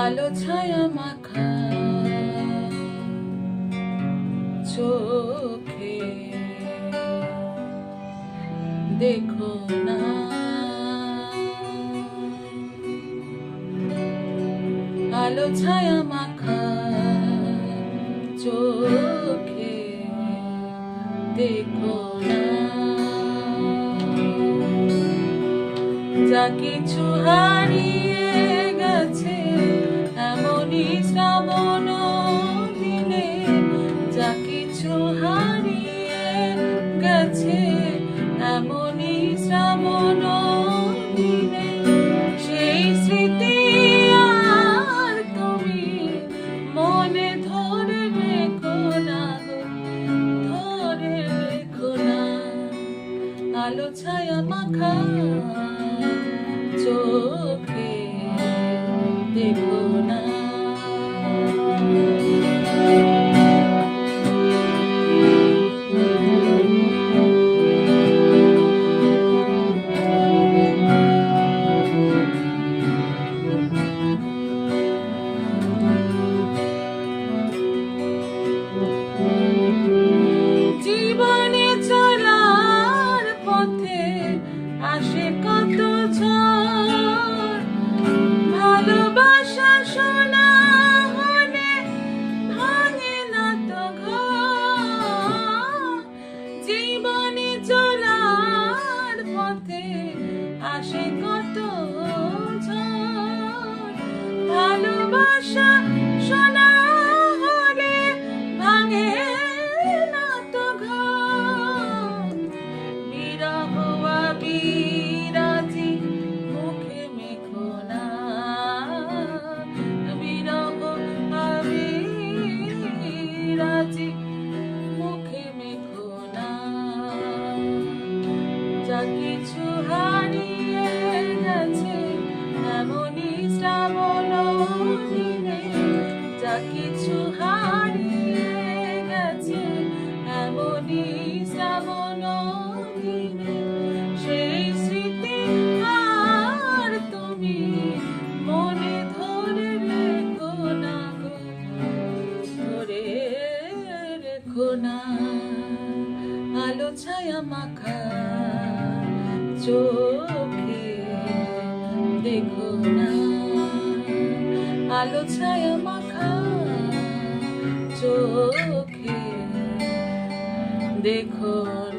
আলো ছায়া মাখা চোখে দেখো না, আলো ছায়া মাখা চোখে দেখো না, যা কিছু হারিয়ে গেছে এমনই শ্রাবণ দিনে, যা কিছু হারিয়ে গেছে এমনই শ্রাবণ দিনে, সেই স্মৃতি আর তুমি মনে ধরে রেখো না, ধরে রেখো না, আলো ছায়া মাখা চোখে দেখো না। জীবনে চলার পথে আসে কত ঝড়, ভালোবাসা শোনা হলে ভাঙে না তো ঘর। জীবনে চলার পথে আসে কত ঝড়, ভালোবাসা শোনা হলে ভাঙে না তো ঘর। বিরহ বিরাজি মুখে মেখো না, বিরহ বিরাজি মুখে মেখো না, যা কিছু হারিয়ে গেছে এমনই শ্রাবণ দিনে, যা কিছু হারিয়ে গেছে এমনই শ্রাবণ দিনে, সেই স্মৃতি আর তুমি মনে ধরে রেখো না, ধরে রেখো না, আলো ছায়া মাখা চোখে দেখো না, আলো ছায়া মাখা চোখে দেখো না।